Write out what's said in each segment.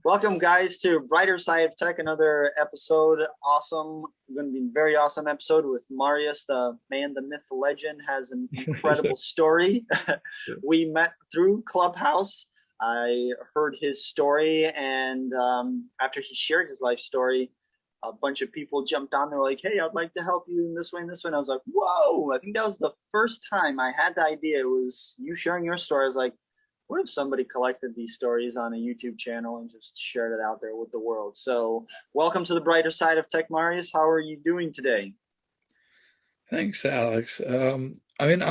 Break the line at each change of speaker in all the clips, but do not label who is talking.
Welcome, guys, to Brighter Side of Tech, another episode. Awesome. Going to be a very awesome episode with Marius, the man, the myth, the legend, has an incredible story. We met through Clubhouse. I heard his story, and after he shared his life story, a bunch of people jumped on. They were like, "Hey, I'd like to help you in this way and this way." And I was like, "Whoa!" I think that was the first time I had the idea. It was you sharing your story. I was like, what if somebody collected these stories on a YouTube channel and just shared it out there with the world? So welcome to the Brighter Side of Tech, Marius. How are you doing today?
Thanks, Alex. I'm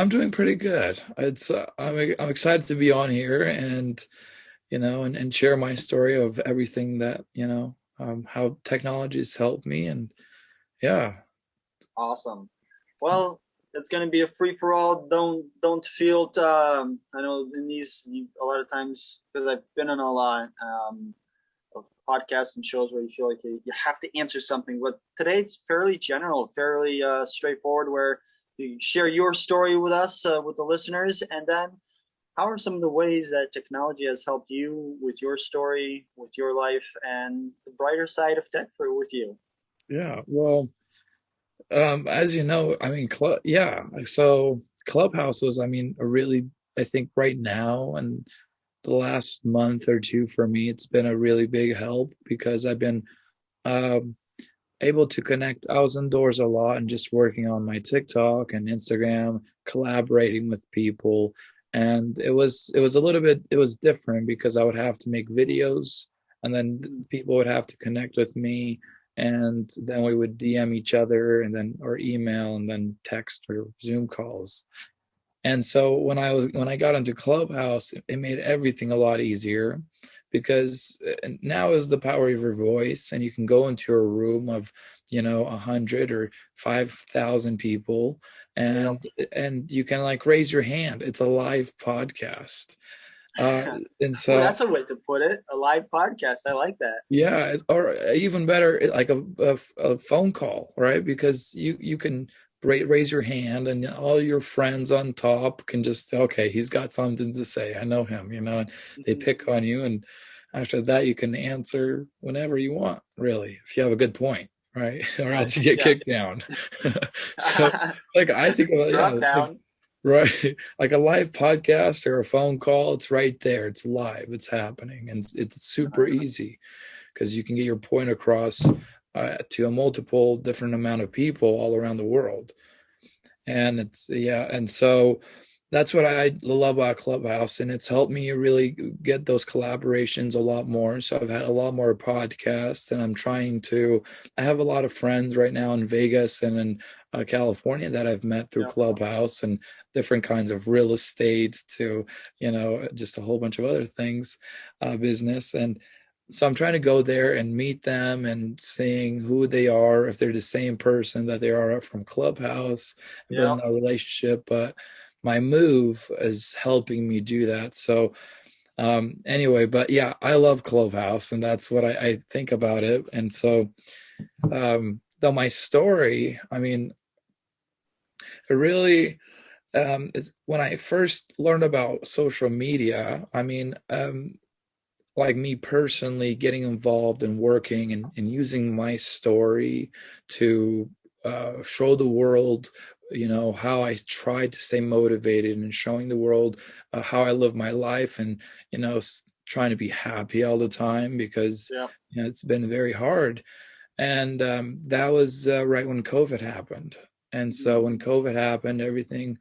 doing pretty good. I'm excited to be on here and and share my story of everything that how technology has helped me and yeah.
Awesome. Well, it's going to be a free for all. Don't feel. I know in these a lot of times because I've been on a lot of podcasts and shows where you feel like you have to answer something. But today it's fairly general, fairly straightforward, where you share your story with us, with the listeners, and then how are some of the ways that technology has helped you with your story, with your life, and the brighter side of tech for with you?
Yeah. Well, as you know, so Clubhouse was, a really, I think right now and the last month or two for me, it's been a really big help because I've been um able to connect. I was indoors a lot and just working on my TikTok and Instagram, collaborating with people. And it was a little bit it was different because I would have to make videos and then people would have to connect with me and then we would DM each other and then or email and then text or Zoom calls. And so when I got into Clubhouse, it made everything a lot easier because now is the power of your voice, and you can go into a room of 100 or 5,000 people,
Yep.
and you can like raise your hand. It's a live podcast, uh, and
Well,
so
that's a way to put it. A live podcast. I like that.
yeah, or even better, like a phone call, right? Because you can raise your hand, and all your friends on top can just, okay, he's got something to say. I know him, and they
Mhm.
pick on you, and after that, you can answer whenever you want, really, if you have a good point, right? Or else you get
Yeah.
kicked down. So, like, I think about, yeah,
Drop down.
right. Like a live podcast or a phone call, it's right there. It's live. It's happening, and it's super easy because you can get your point across to a multiple different amount of people all around the world. And it's yeah, and so that's what I love about Clubhouse, and it's helped me really get those collaborations a lot more. So I've had a lot more podcasts, and I'm trying to. I have a lot of friends right now in Vegas and in California that I've met through
Yeah.
Clubhouse and different kinds of real estate to just a whole bunch of other things, business. And so I'm trying to go there and meet them and seeing who they are, if they're the same person that they are from Clubhouse, and
Yeah.
building a relationship. But my move is helping me do that. So anyway, but yeah, I love Clubhouse, and that's what I think about it. And so though my story, it really when I first learned about social media, like me personally getting involved and working and using my story to show the world how I tried to stay motivated and showing the world how I live my life and trying to be happy all the time because
Yeah.
it's been very hard. And that was right when COVID happened. And so
Mhm.
when COVID happened, everything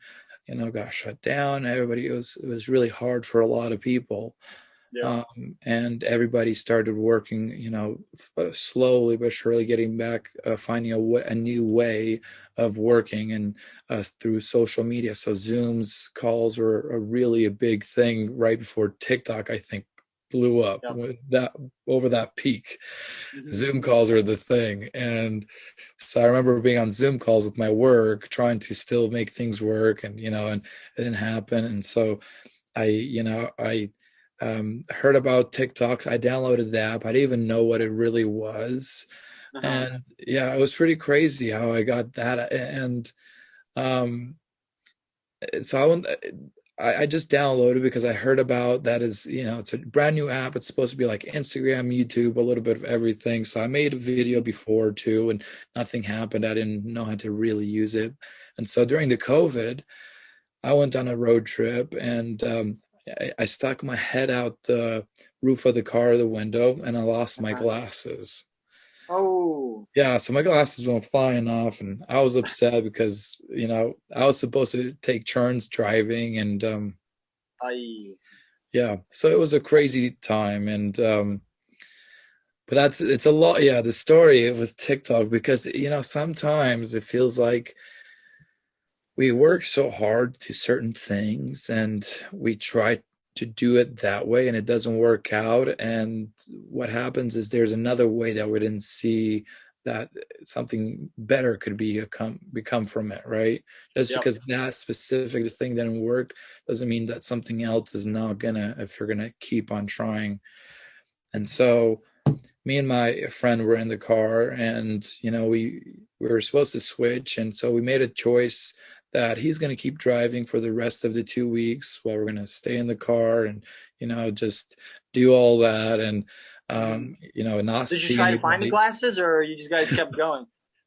got shut down. Everybody, it was really hard for a lot of people,
Yeah.
and everybody started working, slowly but surely getting back, finding a new way of working and through social media. So Zoom's calls were really a big thing right before TikTok, I think, blew up
Yeah.
with that over that peak.
Mhm.
Zoom calls were the thing. And so I remember being on Zoom calls with my work, trying to still make things work and it didn't happen. And so I heard about TikTok. I downloaded the app. I didn't even know what it really was.
Uh-huh.
And yeah, it was pretty crazy how I got that. And um, so I just downloaded because I heard about that is, it's a brand new app. It's supposed to be like Instagram, YouTube, a little bit of everything. So I made a video before too, and nothing happened. I didn't know how to really use it. And so during the COVID, I went on a road trip and I stuck my head out the roof of the car, the window, and I lost my
Uh-huh.
glasses.
Oh,
Yeah, so my glasses went flying off, and I was upset because, I was supposed to take turns driving, and
I.
yeah, so it was a crazy time, and but it's a lot, yeah, the story with TikTok, because sometimes it feels like we work so hard to certain things and we try to do it that way and it doesn't work out, and what happens is there's another way that we didn't see, that something better could become from it, right? Just
Yep.
because that specific thing didn't work doesn't mean that something else is not gonna, if you're gonna keep on trying. And so me and my friend were in the car, and we were supposed to switch, and so we made a choice that he's going to keep driving for the rest of the 2 weeks while we're going to stay in the car and just do all that, and
Mhm.
not
Did you
see
try to find the
anybody.
glasses, or you just guys kept going?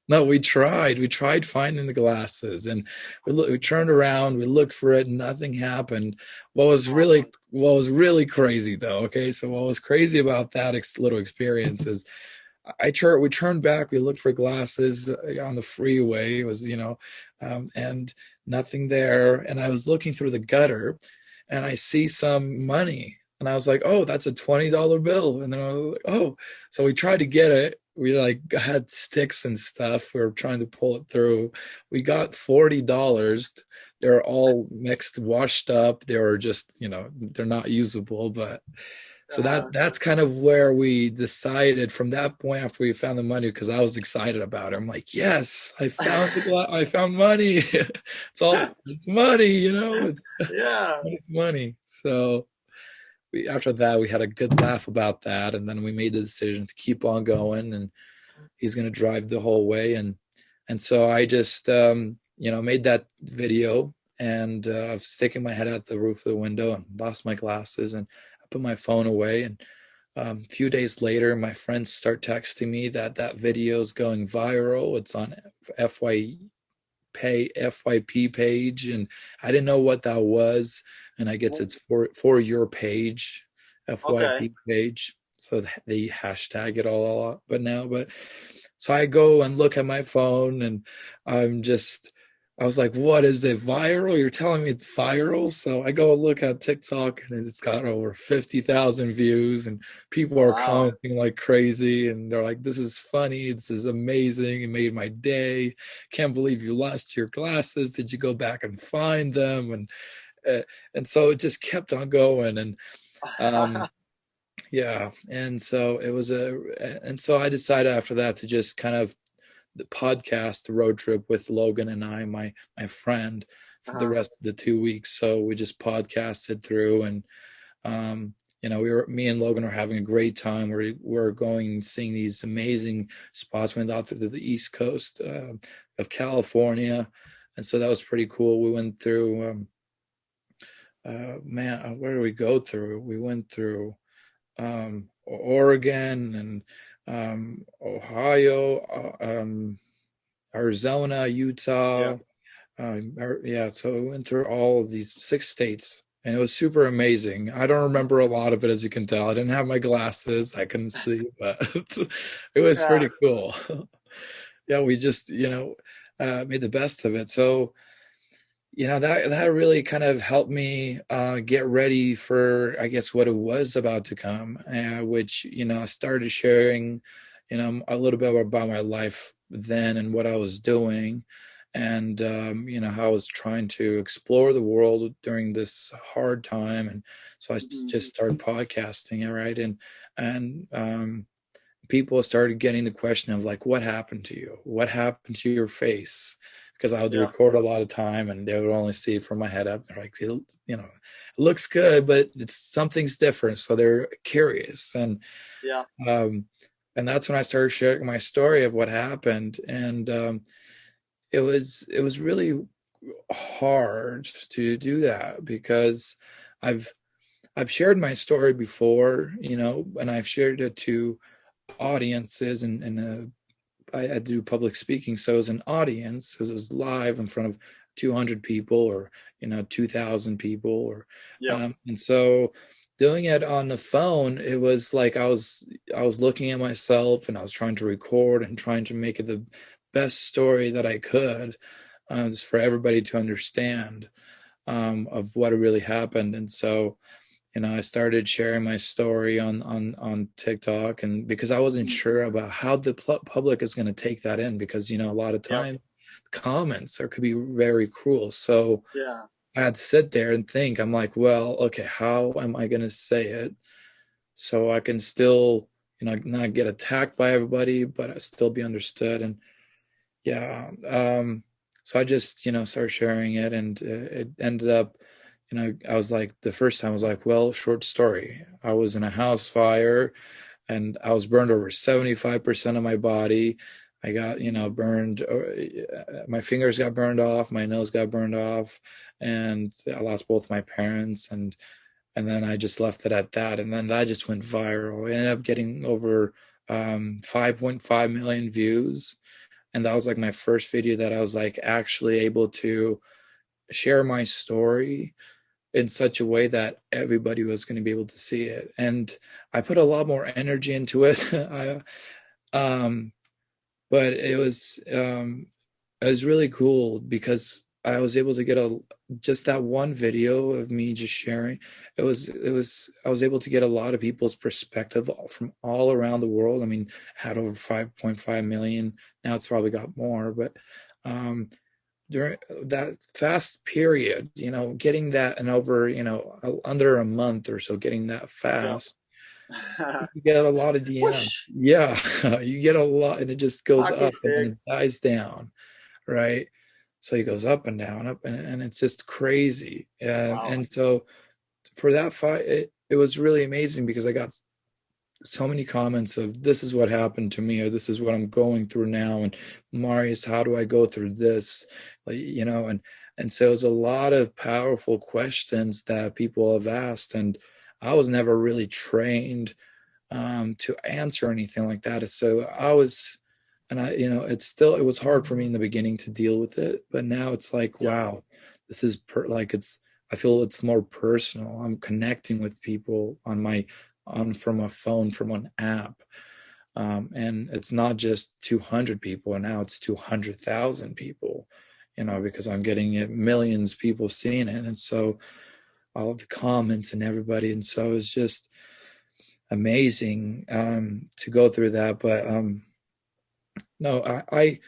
No, we tried finding the glasses, and we turned around, we looked for it, and nothing happened.
Oh,
What was really crazy though, okay, so what was crazy about that little experience is we turned back, we looked for glasses on the freeway. It was, and nothing there. And I was looking through the gutter and I see some money. And I was like, oh, that's a $20 bill. And then I was like, oh, so we tried to get it. We like had sticks and stuff. We were trying to pull it through. We got $40. They're all mixed, washed up. They were just, they're not usable, but so
uh,
that's kind of where we decided from that point after we found the money, because I was excited about it. I'm like, yes, I found money. It's money,
yeah.
it's money. So after that, we had a good laugh about that, and then we made the decision to keep on going, and he's going to drive the whole way, and so I just made that video, and I was sticking my head out the roof of the window and lost my glasses, and I put my phone away, and a few days later, my friends start texting me that video is going viral. It's on FYP page, and I didn't know what that was. And I guess it's for your page,
Okay.
FYP page. So they hashtag it all a lot. But so I go and look at my phone, and I'm just I was like, what is it, viral? You're telling me it's viral? So I go look at TikTok, and it's got over 50,000 views, and people are
Wow.
commenting like crazy, and they're like, this is funny, this is amazing, it made my day. Can't believe you lost your glasses. Did you go back and find them? Uh, and so it just kept on going, and um, yeah, and so and so I decided after that to just kind of the podcast, the road trip with Logan and my friend, for the
Uh-huh.
rest of the 2 weeks. So we just podcasted through, and me and Logan are having a great time. We're going seeing these amazing spots. We went out to the East Coast of California, and so that was pretty cool. We went through where did we go through? We went through Oregon and Ohio, Arizona,
Yeah.
Utah. Yeah, so we went through all of these 6 states, and it was super amazing. I don't remember a lot of it, as you can tell. I didn't have my glasses, I couldn't see, but it was
Yeah.
pretty cool. Yeah, we just, made the best of it. So, that really kind of helped me get ready for, I guess, what it was about to come, which, I started sharing, a little bit about my life then and what I was doing, and how I was trying to explore the world during this hard time. And so I
Mhm.
just started podcasting, right? And people started getting the question of like, what happened to you? What happened to your face? Because I would
Yeah.
record a lot of time, and they would only see from my head up. They're like, it looks good, but it's something's different. So they're curious,
Yeah.
um, and that's when I started sharing my story of what happened, and it was really hard to do that because I've I've shared my story before, and I've shared it to audiences and I do public speaking, so as an audience, because it was live in front of 200 people or 2,000 people, or
Yeah.
and so doing it on the phone, it was like I was looking at myself and I was trying to record and trying to make it the best story that I could, just for everybody to understand, of what really happened. And so I started sharing my story on TikTok, and because I wasn't
Mm.
sure about how the public is going to take that in, because a lot of
Yep.
time comments could be very cruel. So
Yeah.
I had to sit there and think. I'm like, well, okay, how am I going to say it so I can still not get attacked by everybody, but I still be understood? And yeah, so I just started sharing it, and it ended up, I was like, the first time I was like, well, short story, I was in a house fire and I was burned over 75% of my body. I got burned, my fingers got burned off, my nose got burned off, and I lost both my parents. And then I just left it at that, and then that just went viral. It ended up getting over 5.5 million views, and that was like my first video that I was like actually able to share my story in such a way that everybody was going to be able to see it. And I put a lot more energy into it. Um but it was really cool because I was able to get just that one video of me just sharing. I was able to get a lot of people's perspective from all around the world. I mean, had over 5.5 million. Now it's probably got more, but um, during that fast period, getting that in over, under a month or so, getting that
Yep.
fast, you get a lot of DMs.
Whoosh.
Yeah, you get a lot, and it just goes
Hockey
up and then
stick.
it dies down, right? So it goes up and down, up, and it's just crazy.
Wow.
And so for that fight, it was really amazing because I got so many comments of, this is what happened to me, or this is what I'm going through now, and Marius, how do I go through this, like, and so it's a lot of powerful questions that people have asked, and I was never really trained to answer anything like that. So I was, and I, it was hard for me in the beginning to deal with it, but now it's like,
Yep.
wow, this is I feel it's more personal. I'm connecting with people from a phone, from an app. And it's not just 200 people, and now it's 200,000 people, because I'm getting it, millions of people seeing it. And so all of the comments and everybody. And so it's just amazing, to go through that. But no, I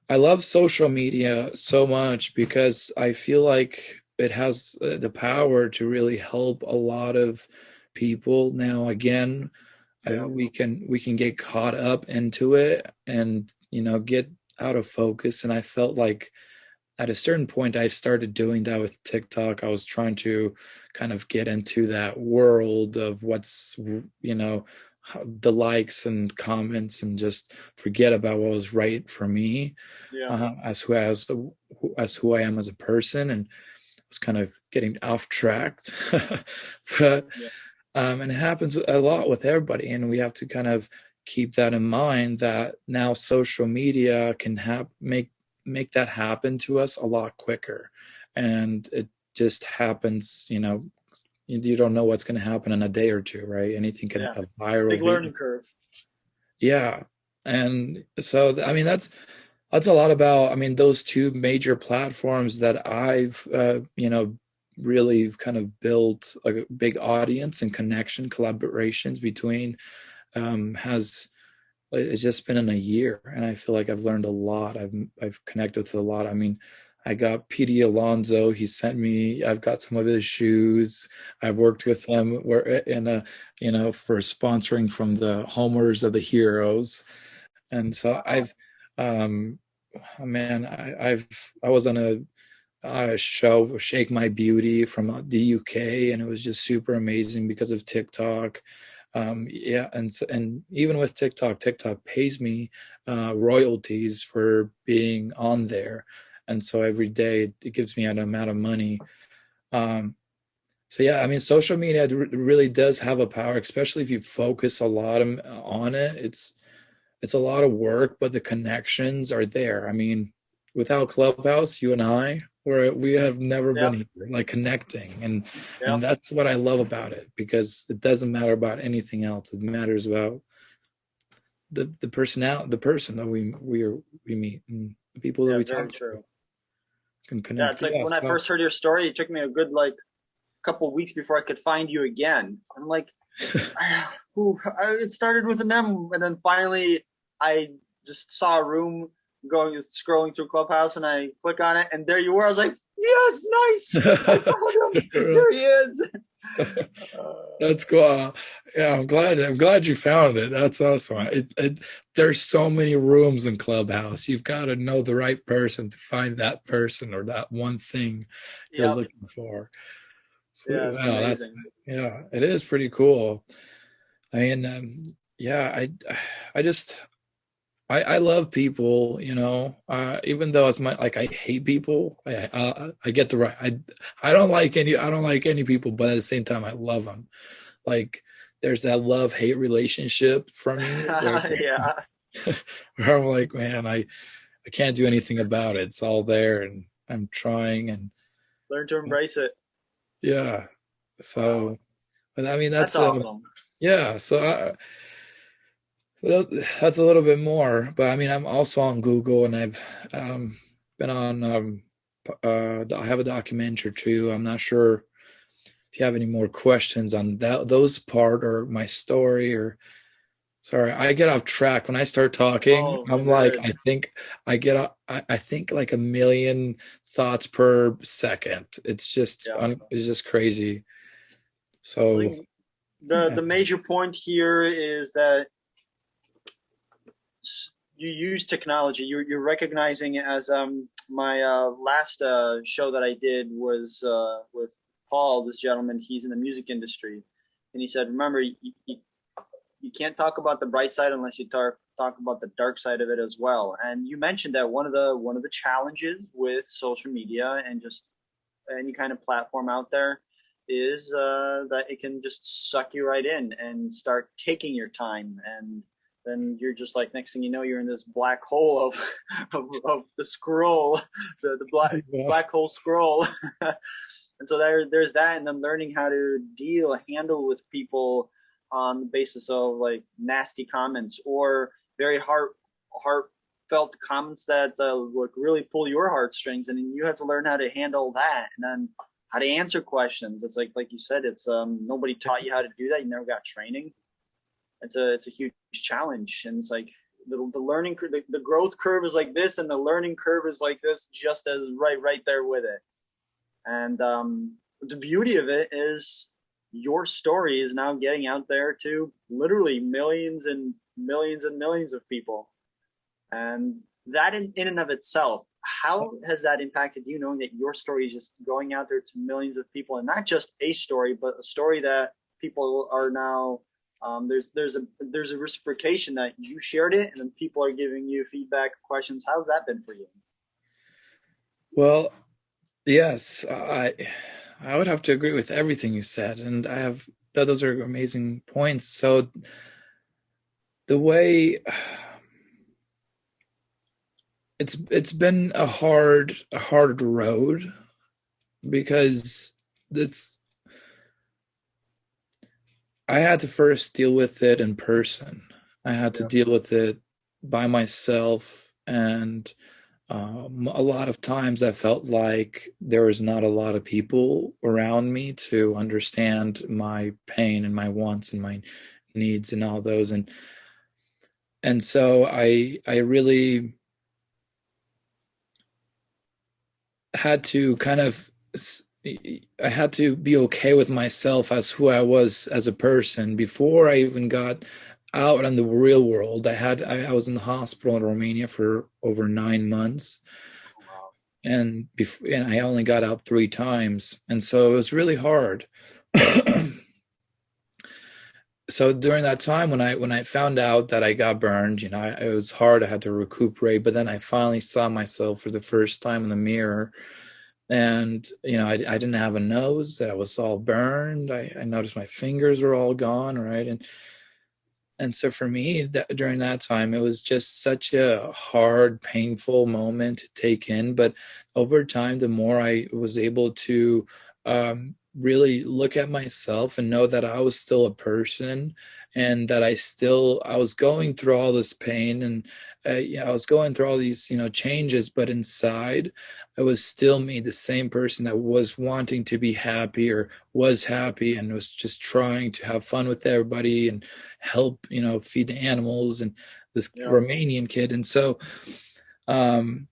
love social media so much because I feel like it has the power to really help a lot of people. Now, again,
Yep.
we can get caught up into it and get out of focus. And I felt like at a certain point I started doing that with TikTok. I was trying to kind of get into that world of what's, the likes and comments, and just forget about what was right for me,
Yeah.
as who I am as a person, and was kind of getting off track. But
Yeah.
and it happens a lot with everybody, and we have to kind of keep that in mind, that now social media can make that happen to us a lot quicker, and it just happens. You don't know what's going to happen in a day or two, right? Anything can,
Yeah.
a viral
Big
video.
learning curve.
Yeah. And so, I mean, that's a lot about, I mean, those two major platforms that I've, really kind of built a big audience and connection, collaborations between, has, it's just been in a year, and I feel like I've learned a lot. I've connected with a lot. I mean, I got PD Alonso. He sent me. I've got some of his shoes. I've worked with him where in a for sponsoring from the homers of the heroes, and so
Wow.
I've, man, I was on a show, Shake My Beauty, from the UK, and it was just super amazing because of TikTok. Yeah, and even with TikTok pays me royalties for being on there, and so every day it gives me an amount of money. So yeah, I mean, social media really does have a power, especially if you focus a lot on it. It's a lot of work, but the connections are there. I mean, without Clubhouse, you and I, we have never been
Yep.
here, like connecting, and
Yep.
that's what I love about it, because it doesn't matter about anything else. It matters about the person that we meet, and the people that
Yeah.
we
Very
talk to
true.
can
Yeah.
connect.
It's like
Yeah.
when I
So,
first heard your story, it took me a good like couple weeks before I could find you again. I'm like, it started with an M, and then finally I just saw a room going scrolling through Clubhouse, and I click on it, and there you were. I was like, yes, nice, I found him. There he is.
that's cool. Yeah, I'm glad you found it. That's awesome. There's so many rooms in Clubhouse. You've got to know the right person to find that person or that one thing you're
Yep.
looking for. So,
Yeah, it's
wow,
amazing.
yeah, it is pretty cool. I mean, yeah, I just, I love people, even though it's like I hate people. I get the right. I don't like any people, but at the same time, I love them. Like there's that love hate relationship for me where,
Yeah.
where I'm like, man, I can't do anything about it. It's all there, and I'm trying, and
Learn to embrace it.
yeah.
Wow.
So, but I mean,
That's awesome.
yeah. So well, that's a little bit more, but I mean, I'm also on Google, and I've been on. I have a documentary too. I'm not sure if you have any more questions on those part or my story. Or sorry, I get off track when I start talking.
Oh,
I'm like,
good.
I think like a million thoughts per second.
Yeah.
It's just crazy.
I
So
think the major point here is that you use technology. You're recognizing it as my last show that I did was with Paul, this gentleman. He's in the music industry, and he said, "Remember, you can't talk about the bright side unless you talk about the dark side of it as well." And you mentioned that one of the challenges with social media and just any kind of platform out there is that it can just suck you right in and start taking your time, and then you're just like, next thing you know, you're in this black hole of of the scroll, the
yeah.
black hole scroll. And so there's that, and then learning how to handle with people on the basis of like nasty comments or very heartfelt comments that would really pull your heartstrings, and then you have to learn how to handle that, and then how to answer questions. It's like you said, it's nobody taught you how to do that. You never got training. It's a huge challenge, and it's like the learning the growth curve is like this, and the learning curve is like this, just as right there with it. And the beauty of it is your story is now getting out there to literally millions and millions and millions of people. And that in and of itself, how has that impacted you, knowing that your story is just going out there to millions of people, and not just a story, but a story that people are now there's a reciprocation that you shared it, and then people are giving you feedback, questions. How's that been for you?
Well, yes, I would have to agree with everything you said, and those are amazing points. So the way it's been a hard road, because it's I had to first deal with it in person. I had to
Yeah.
deal with it by myself, and a lot of times I felt like there was not a lot of people around me to understand my pain and my wants and my needs and all those, and so I really had to I had to be okay with myself as who I was as a person before I even got out in the real world. I was in the hospital in Romania for over 9 months,
Wow.
and I only got out 3 times, and so it was really hard. so during that time when I found out that I got burned, you know, it was hard. I had to recuperate, but then I finally saw myself for the first time in the mirror, and you know, I didn't have a nose. That was all burned. I noticed my fingers were all gone, right? And so for me, during that time, it was just such a hard, painful moment to take in. But over time, the more I was able to really look at myself and know that I was still a person, and that I was going through all this pain, and yeah, I was going through all these, you know, changes, but inside, I was still me, the same person that was wanting to be happy, or was happy, and was just trying to have fun with everybody and help, you know, feed the animals, and this
Yeah.
Romanian kid. And so um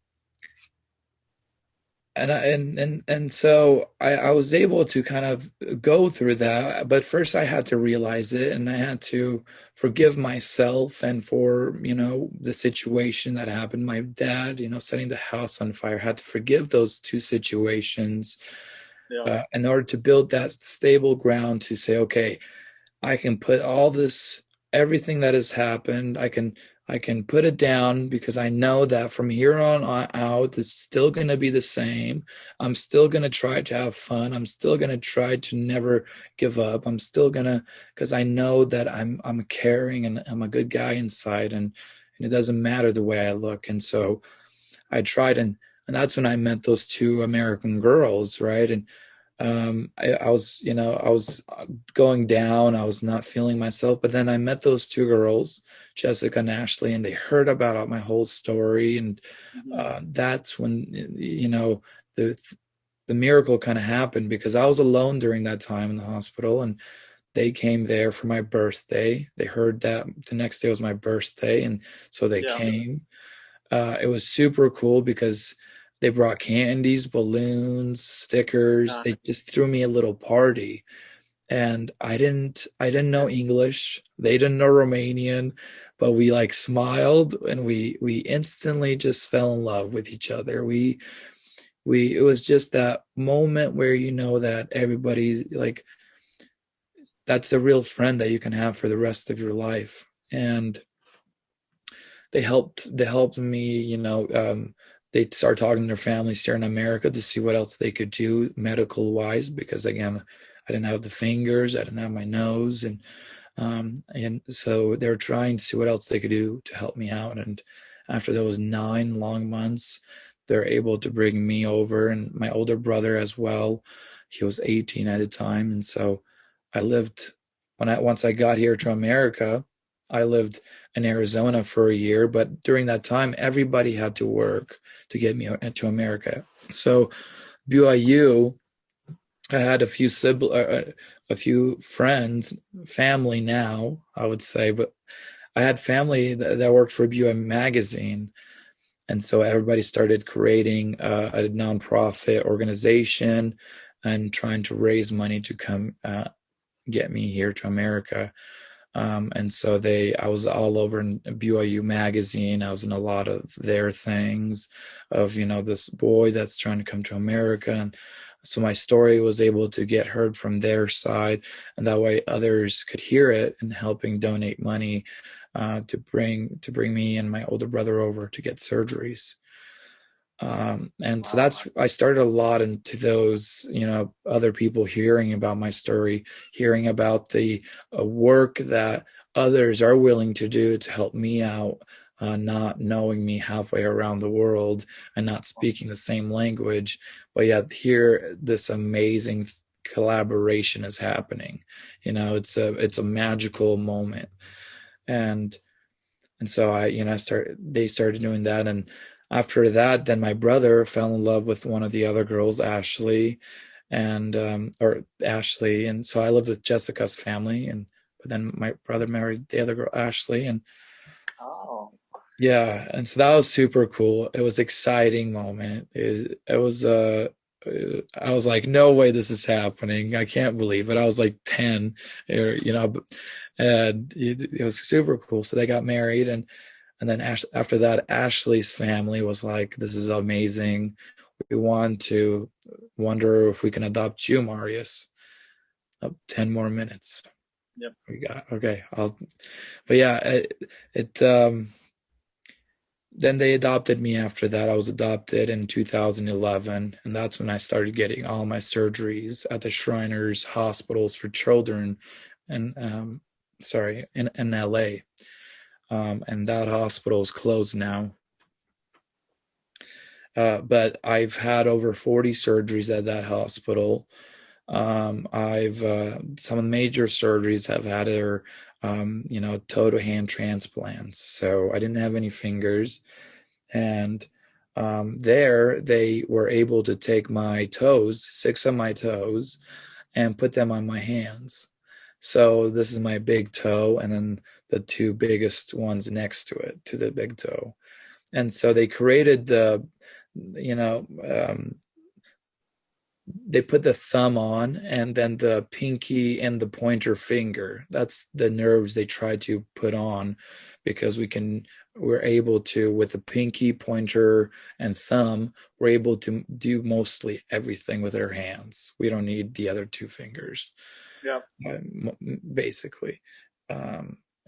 and so I was able to kind of go through that, but first I had to realize it, and I had to forgive myself, and for, you know, the situation that happened, my dad, you know, setting the house on fire. I had to forgive those two situations
Yeah.
in order to build that stable ground to say, okay, I can put all this, everything that has happened, I can put it down, because I know that from here on out, it's still going to be the same. I'm still going to try to have fun. I'm still going to try to never give up. I'm still going to, because I know that I'm caring, and I'm a good guy inside, and it doesn't matter the way I look. And so I tried, and that's when I met those two American girls, right? And I was, you know, I was going down. I was not feeling myself. But then I met those two girls, Jessica and Ashley, and they heard about my whole story. And
Hmm.
that's when, you know, the the miracle kind of happened, because I was alone during that time in the hospital, and they came there for my birthday. They heard that the next day was my birthday, and so they
Yeah.
came. It was super cool because they brought candies, balloons, stickers.
Yeah.
They just threw me a little party. And I didn't know English. They didn't know Romanian, but we like smiled, and we instantly just fell in love with each other. We it was just that moment where you know that everybody's like, that's the real friend that you can have for the rest of your life. And they helped me, you know, they started talking to their families here in America to see what else they could do medical wise, because again, I didn't have the fingers, I didn't have my nose, and so they were trying to see what else they could do to help me out. And after those 9 long months, they're able to bring me over, and my older brother as well. He was 18 at the time, and so I lived, once I got here to America, I lived in Arizona for a year. But during that time, everybody had to work to get me to America. So BYU, I had a few friends, family now, I would say, but I had family that worked for BYU magazine, and so everybody started creating a nonprofit organization and trying to raise money to come get me here to America. And so I was all over in BYU magazine. I was in a lot of their things of, you know, this boy that's trying to come to America. And so my story was able to get heard from their side, and that way others could hear it, and helping donate money to bring me and my older brother over to get surgeries. And so
Wow.
I started a lot into those, you know, other people hearing about my story, hearing about the work that others are willing to do to help me out, not knowing me halfway around the world and not speaking the same language, but yet here this amazing collaboration is happening. You know, it's a magical moment. And so they started doing that. And after that, then my brother fell in love with one of the other girls, Ashley, or Ashley. And so I lived with Jessica's family. But then my brother married the other girl, Ashley. And
Oh.
yeah. And so that was super cool. It was an exciting moment. I was like, no way this is happening. I can't believe it. I was like 10, or, you know, and it was super cool. So they got married, and then after that, Ashley's family was like, this is amazing. We want to wonder if we can adopt you, Marius. 10 more minutes.
Yep.
We got okay. But yeah, it then they adopted me after that. I was adopted in 2011, and that's when I started getting all my surgeries at the Shriners Hospitals for Children, and sorry, in LA. And that hospital is closed now. But I've had over 40 surgeries at that hospital. I've some of the major surgeries have had are, toe to hand transplants. So I didn't have any fingers, and there they were able to take my toes, 6 of my toes, and put them on my hands. So this is my big toe, and then the two biggest ones next to it, to the big toe. And so they created you know, um, they put the thumb on and then the pinky and the pointer finger. That's the nerves they try to put on, because we're able to, with the pinky, pointer, and thumb, we're able to do mostly everything with our hands. We don't need the other two fingers,
Yeah.
basically.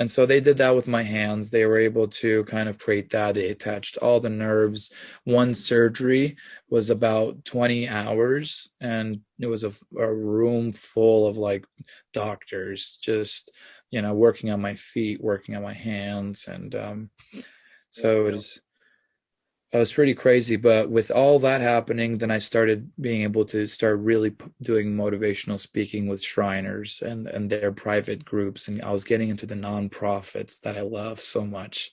And so they did that with my hands. They were able to kind of create that. They attached all the nerves. One surgery was about 20 hours, and it was a room full of like doctors just, working on my feet, working on my hands. And so it was pretty crazy. But with all that happening, then I started being able to start really doing motivational speaking with Shriners and their private groups. And I was getting into the nonprofits that I love so much.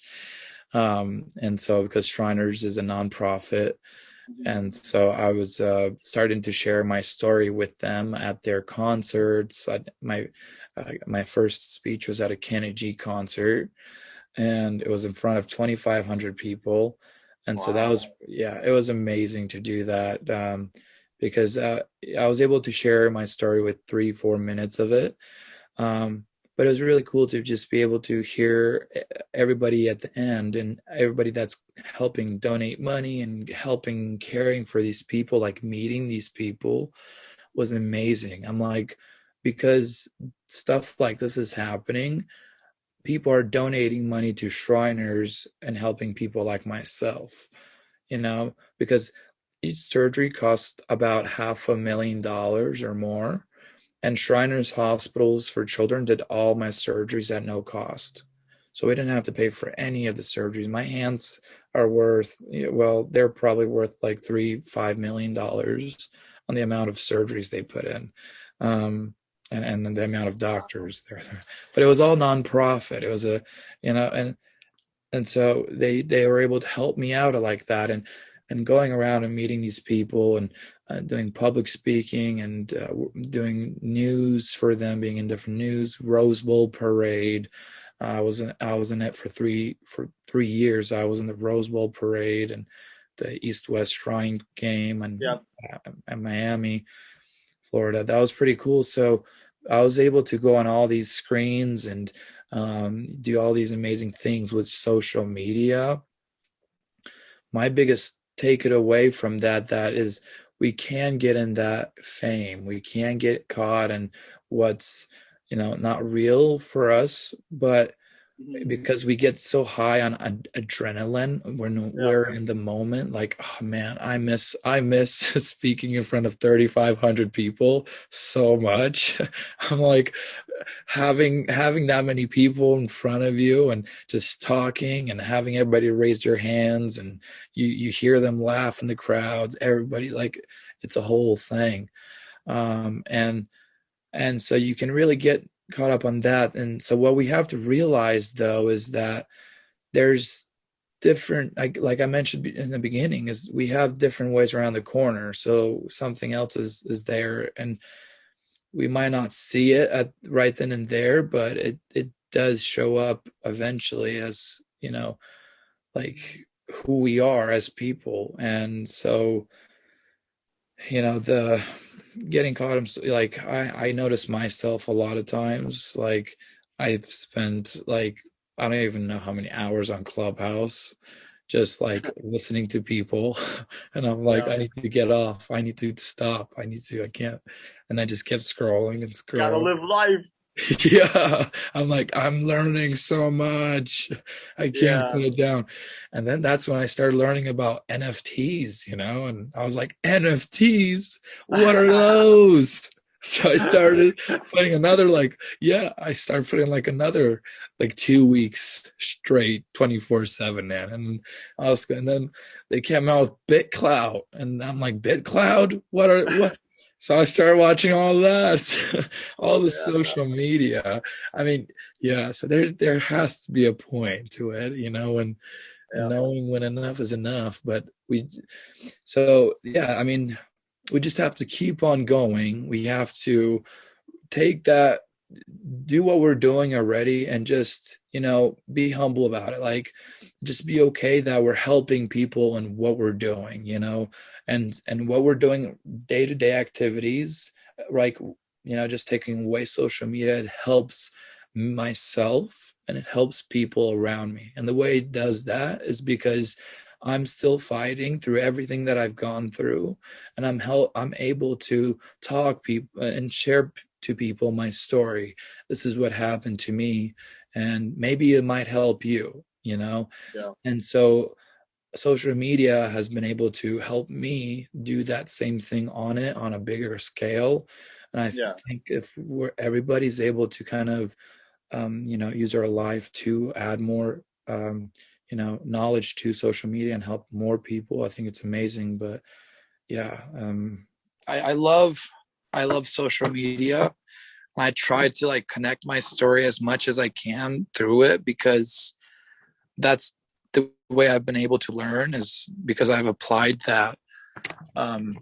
And so, because Shriners is a nonprofit, and so I was starting to share my story with them at their concerts. My first speech was at a Kenny G concert, and it was in front of 2,500 people. And so that was,
Wow.
yeah, it was amazing to do that, because I was able to share my story with 3-4 minutes of it. But it was really cool to just be able to hear everybody at the end, and everybody that's helping donate money and helping caring for these people, like meeting these people was amazing. I'm like, because stuff like this is happening, people are donating money to Shriners and helping people like myself, because each surgery costs about $500,000 or more. And Shriners Hospitals for Children did all my surgeries at no cost. So we didn't have to pay for any of the surgeries. My hands are worth, well, they're probably worth like $3-5 million on the amount of surgeries they put in. And the amount of doctors there. But it was all nonprofit. It was and so they were able to help me out like that, and going around and meeting these people, and doing public speaking, and doing news for them, being in different news, Rose Bowl parade. I was in it for 3 years. I was in the Rose Bowl parade and the East West Shrine game, and
Yep.
Miami, Florida. That was pretty cool. So I was able to go on all these screens and do all these amazing things with social media. My biggest take it away from that is, we can get in that fame. We can get caught in what's, not real for us, but
Mhm.
because we get so high on adrenaline when
Yep.
we're in the moment, like, oh man, I miss speaking in front of 3,500 people so much. I'm like, having that many people in front of you and just talking and having everybody raise their hands, and you hear them laugh in the crowds, everybody, like, it's a whole thing. And so you can really get caught up on that. And so what we have to realize, though, is that there's different, like I mentioned in the beginning, is we have different ways around the corner. So something else is there, and we might not see it at right then and there, but it does show up eventually as, like, who we are as people. And so, the getting caught, like, I notice myself a lot of times, like, I've spent, like, I don't even know how many hours on Clubhouse, just like listening to people. And I'm like,
Yeah.
I need to get off, I need to stop, I can't. And I just kept scrolling and
Gotta
scrolling.
live life.
Yeah, I'm like, I'm learning so much. I can't
Yeah.
put it down. And then that's when I started learning about NFTs, and I was like, NFTs, what are those? So I started putting another I started putting like another 2 weeks straight, 24/7, man. And then they came out with BitCloud, and I'm like, BitCloud? What? So I started watching all that, all the
Yeah.
social media. I mean, yeah. So there has to be a point to it, and
Yeah.
knowing when enough is enough. So yeah. I mean, we just have to keep on going. We have to take that, do what we're doing already, and just be humble about it. Like, just be okay that we're helping people in what we're doing, and what we're doing, day-to-day activities, like, just taking away social media. It helps myself and it helps people around me, and the way it does that is because I'm still fighting through everything that I've gone through, and I'm able to talk people and share to people my story. This is what happened to me, and maybe it might help you.
Yeah.
And so social media has been able to help me do that same thing on a bigger scale. And I
Yeah.
think if everybody's able to kind of use our life to add more knowledge to social media and help more people, I think it's amazing. But yeah, I love social media. I try to connect my story as much as I can through it, because that's the way I've been able to learn, is because I've applied that. Um,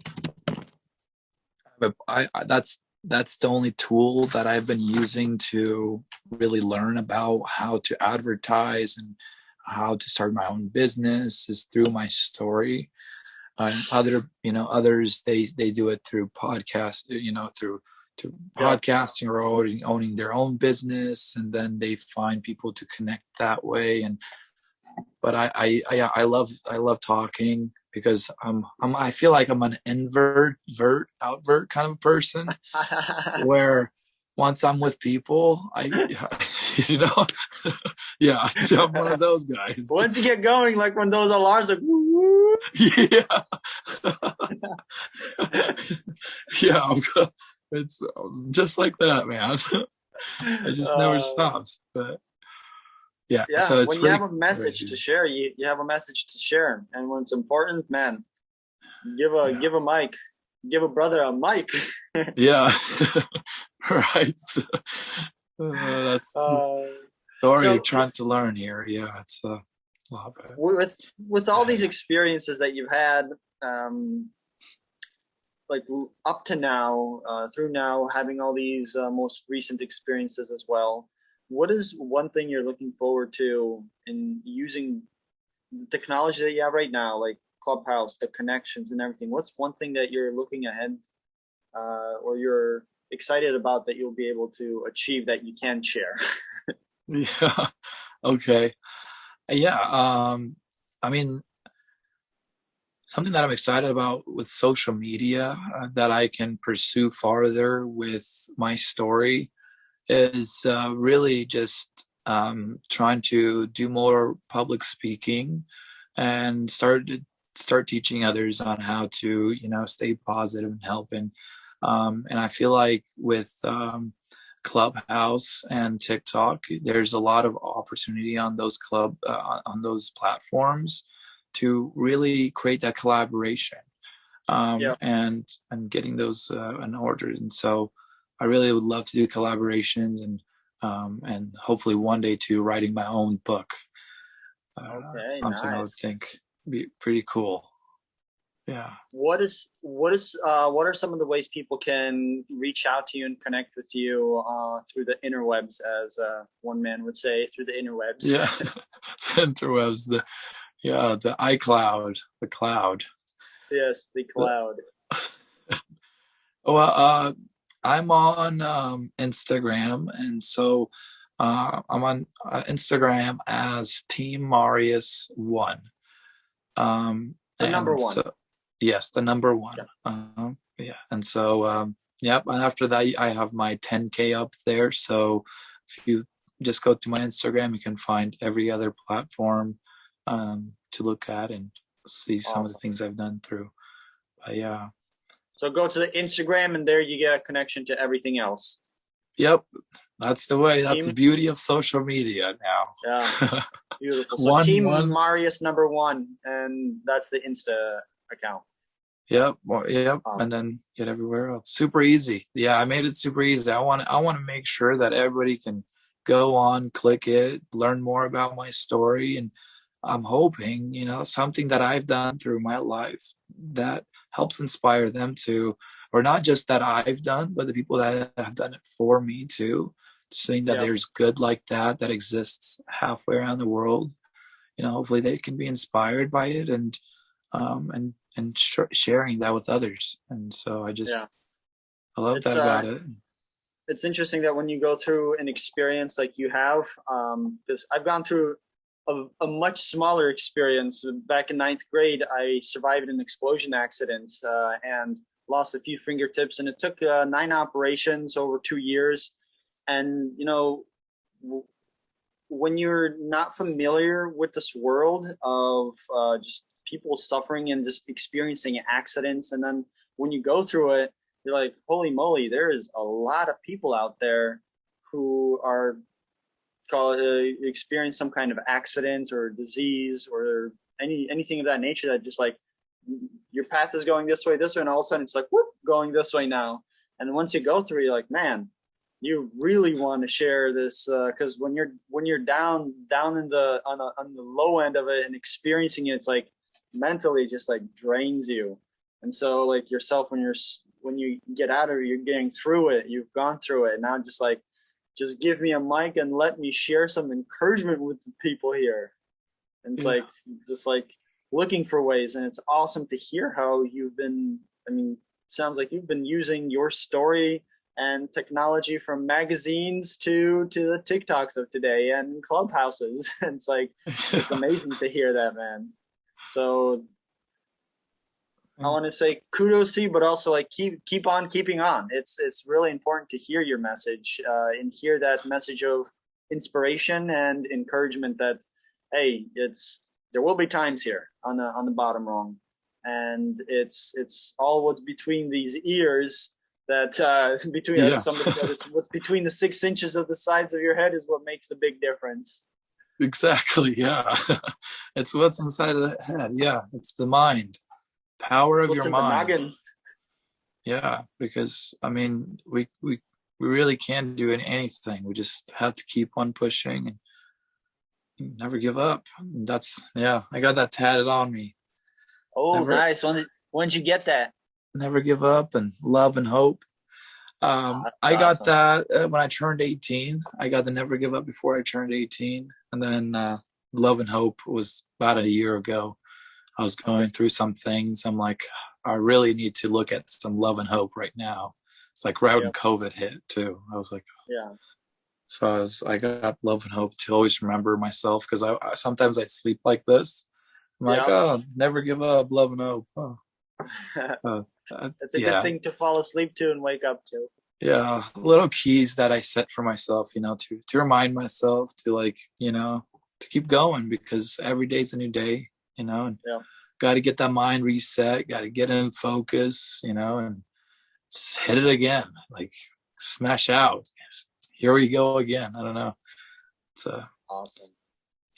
but that's the only tool that I've been using to really learn about how to advertise and how to start my own business, is through my story. Others, they do it through podcast, through to
Yeah.
podcasting, or owning their own business, and then they find people to connect that way. But I love talking, because I feel like I'm an outvert kind of person, where once I'm with people, you know, yeah, I'm one of those guys.
Once you get going, like when those alarms are, woo,
Yeah. Yeah, it's just like that, man. It just never
uh,
stops. But yeah,
yeah,
so it's
when you
really
have a message to
crazy.
share, you have a message to share. And when it's important, man,
Yeah,
give a mic, give a brother a mic.
yeah. Right. That's the
uh,
story you're
so
trying to learn here. Yeah, it's a lot
with all these
ahead.
experiences that you've had, um, like up to now, through now, having all these most recent experiences as well, what is one thing you're looking forward to in using the technology that you have right now, like Clubhouse, the connections and everything? What's one thing that you're looking ahead, or you're excited about, that you'll be able to achieve, that you can share?
Yeah. Okay. Yeah. I mean, something that I'm excited about with social media, that I can pursue farther with my story, is really just trying to do more public speaking, and start teaching others on how to stay positive and help. And I feel like with Clubhouse and TikTok, there's a lot of opportunity on those platforms to really create that collaboration,
Yeah.
and getting those in order. And so I really would love to do collaborations, and hopefully one day to writing my own book. That's
Okay,
something I would
nice.
think be pretty cool. Yeah.
What are some of the ways people can reach out to you and connect with you through the interwebs, as one man would say, through the interwebs?
Yeah. Interwebs, the iCloud, the cloud.
Yes, the cloud.
Well, I'm on Instagram, and so I'm on Instagram as Team Marius One.
The number
And
one.
so, yes, the number
Yeah.
one. Yeah, and so Yep. And after that, I have my 10K up there. So if you just go to my Instagram, you can find every other platform to look at and see some of the
Awesome.
things I've done through. But yeah.
So go to the Instagram, and there you get a connection to everything else.
Yep. That's the way. That's the
Team,
beauty of social media
yeah,
now.
beautiful. So
one,
Team
one.
Marius #1, and that's the Insta account.
Yep. Well, yep. And
Awesome.
then get everywhere else. Super easy. Yeah. I made it super easy. I want to make sure that everybody can go on, click it, learn more about my story. And I'm hoping, something that I've done through my life that helps inspire them to, or not just that I've done, but the people that have done it for me too. Seeing that
Yep.
there's good like that exists halfway around the world. Hopefully they can be inspired by it and sharing that with others. And so
Yeah.
I love
It's
that about it.
it's interesting that when you go through an experience like you have, because I've gone through a much smaller experience. Back in ninth grade, I survived an explosion accident and lost a few fingertips, and it took 9 operations over 2 years. And when you're not familiar with this world of just people suffering and just experiencing accidents, and then when you go through it, you're like, holy moly, there is a lot of people out there who are experience some kind of accident or disease or anything of that nature, that just like your path is going this way, and all of a sudden it's like whoop, going this way now. And once you go through, you're like, man, you really want to share this, because when you're down in the on the low end of it and experiencing it, it's like mentally just like drains you. And so like yourself, when you get out of it, you're getting through it, you've gone through it, and now just give me a mic and let me share some encouragement with the people here. And it's like just like looking for ways. And it's awesome to hear how you've been, I mean, sounds like you've been using your story and technology from magazines to the TikToks of today and clubhouses. And it's like, it's amazing to hear that, man. So I want to say kudos to you, but also like keep on keeping on. It's really important to hear your message and hear that message of inspiration and encouragement that, hey, there will be times here on the bottom rung, and it's all what's between these ears that between
Yeah.
somebody said, it's what's between the 6 inches of the sides of your head is what makes the big difference.
Exactly. Yeah. It's what's inside of the head. Yeah. It's the mind. Power
It's
of
what's
your
in the
mind.
noggin.
Yeah, because I mean, we really can't do anything. We just have to keep on pushing and never give up. That's yeah, I got that tatted on me.
Oh,
Never
nice. When did you get that?
never give up and love and hope.
That's
I got
awesome.
that when I turned 18. I got the never give up before I turned 18, and then love and hope was about a year ago. I was
Okay.
going through some things. I'm like, I really need to look at some love and hope right now. It's like right when
Yep.
COVID hit too. I was like,
Yeah.
so I got love and hope to always remember myself, because I sometimes I sleep like this. I'm like,
Yeah.
oh, never give up, love and hope. Oh, so,
It's a good
yeah,
thing to fall asleep to and wake up to.
yeah. Little keys that I set for myself, to remind myself to to keep going, because every day's a new day, and
Yeah.
got to get that mind reset, got to get in focus, and hit it again, like smash out. Here we go again. I don't know. It's
Awesome.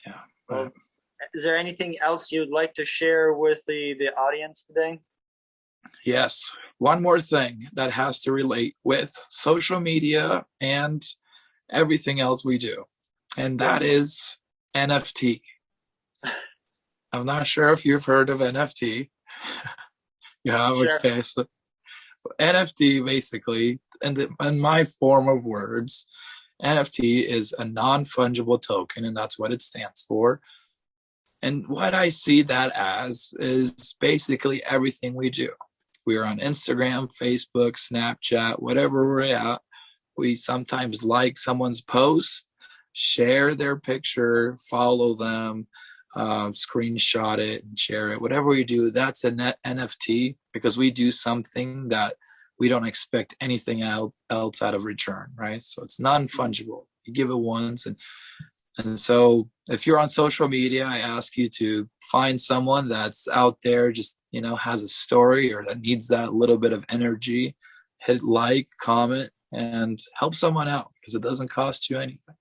yeah. But
Well, is there anything else you'd like to share with the audience today?
yes, one more thing that has to relate with social media and everything else we do, and
Yeah.
that is NFT. I'm not sure if you've heard of NFT. You have?
Sure.
Okay, so NFT basically, in my form of words, NFT is a non-fungible token, and that's what it stands for. And what I see that as is basically everything we do. We're on Instagram, Facebook, Snapchat, whatever we're at. We sometimes like someone's post, share their picture, follow them, screenshot it and share it. Whatever we do, that's an NFT, because we do something that we don't expect anything else out of return, right? So it's non-fungible. You give it once, and so if you're on social media, I ask you to find someone that's out there, just, has a story or that needs that little bit of energy. Hit like, comment, and help someone out, because it doesn't cost you anything.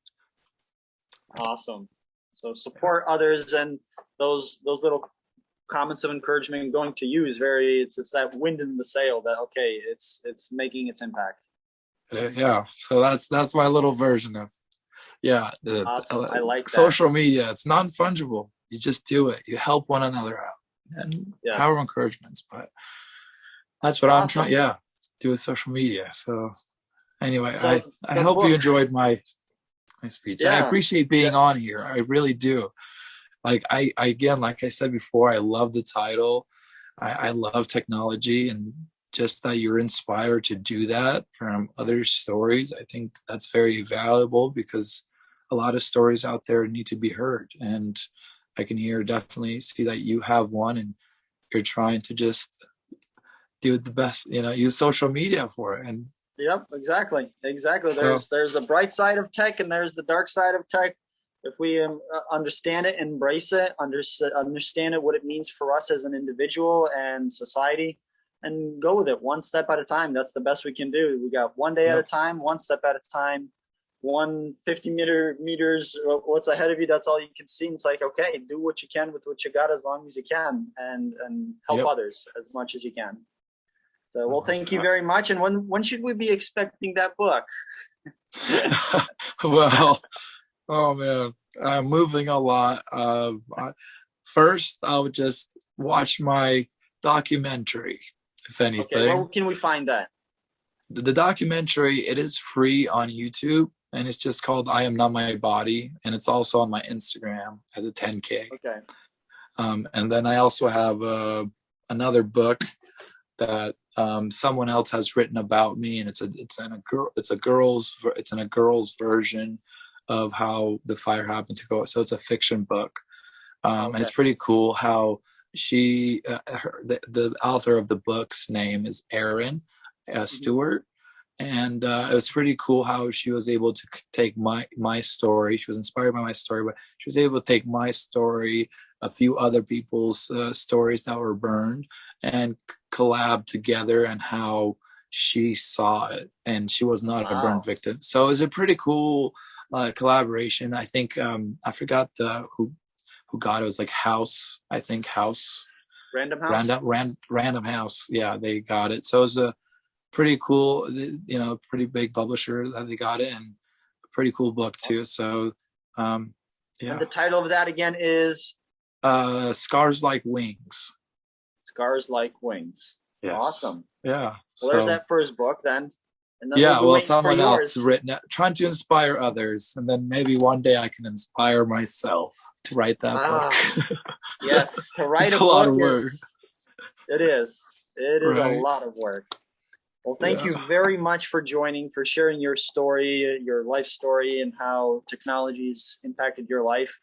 Awesome. So support others, and those little comments of encouragement going to you is it's that wind in the sail that, okay, it's making its impact.
Yeah. So that's my little version of,
Awesome. I like that.
Social media. It's non-fungible. You just do it. You help one another out, and power of encouragements. But that's what I'm trying. Yeah, do with social media. So anyway, so I hope you enjoyed my speech. I appreciate being on here. I really do. Like again, like I said before, I love the title. I love technology, and just that you're inspired to do that from other stories. I think that's very valuable, because a lot of stories out there need to be heard. And I can definitely see that you have one, and you're trying to just do the best, use social media for it. And
yep, exactly. There's the bright side of tech, and there's the dark side of tech. If we understand it, embrace it, understand it, what it means for us as an individual and society, and go with it one step at a time. That's the best we can do. We got one day at a time, one step at a time, 150 meters, what's ahead of you, that's all you can see. And it's like, okay, do what you can with what you got as long as you can, and help others as much as you can. So, well, thank you very much. And when should we be expecting that book?
Well, oh man, I'm moving a lot. First, I'll just watch my documentary, if anything.
Okay, where can we find that?
The documentary, it is free on YouTube, and it's just called "I Am Not My Body," and it's also on my Instagram as a 10K.
Okay.
And then I also have another book that someone else has written about me, and it's in a girl's version of how the fire happened to go. So it's a fiction book, and it's pretty cool how she, the author of the book's name is Erin Stewart, and it was pretty cool how she was able to take my story. She was inspired by my story, but she was able to take my story, a few other people's stories that were burned, and collab together, and how she saw it, and she was not a burned victim. So it was a pretty cool collaboration. I think I forgot who got it. It was like House, I think House.
Random House?
Random House. Yeah, they got it. So it was a pretty cool, pretty big publisher that they got it, and a pretty cool book too. So
And the title of that again is?
Scars Like Wings.
Scars Like Wings.
Yes.
Awesome.
Yeah.
Well, there's that first book then. And then
someone else written it, trying to inspire others, and then maybe one day I can inspire myself to write that book.
Yes, to write
a lot of work.
It is a lot of work. Well, thank you very much for joining, for sharing your story, your life story, and how technology's impacted your life.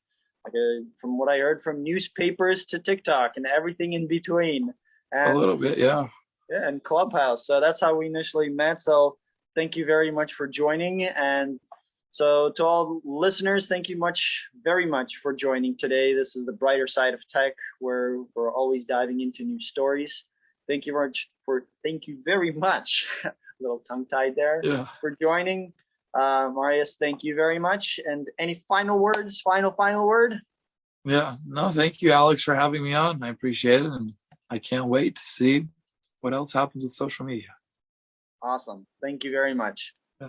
From what I heard, from newspapers to TikTok and everything in between. And,
a little bit, yeah.
Yeah, and Clubhouse. So that's how we initially met. So thank you very much for joining. And so to all listeners, thank you very much for joining today. This is the brighter side of tech, where we're always diving into new stories. Thank you very much. A little tongue-tied there.
Yeah.
For joining. Marius, thank you very much. And any final words? Final word?
Yeah. No, thank you, Alex, for having me on. I appreciate it. And I can't wait to see what else happens with social media.
Awesome. Thank you very much.
Yeah.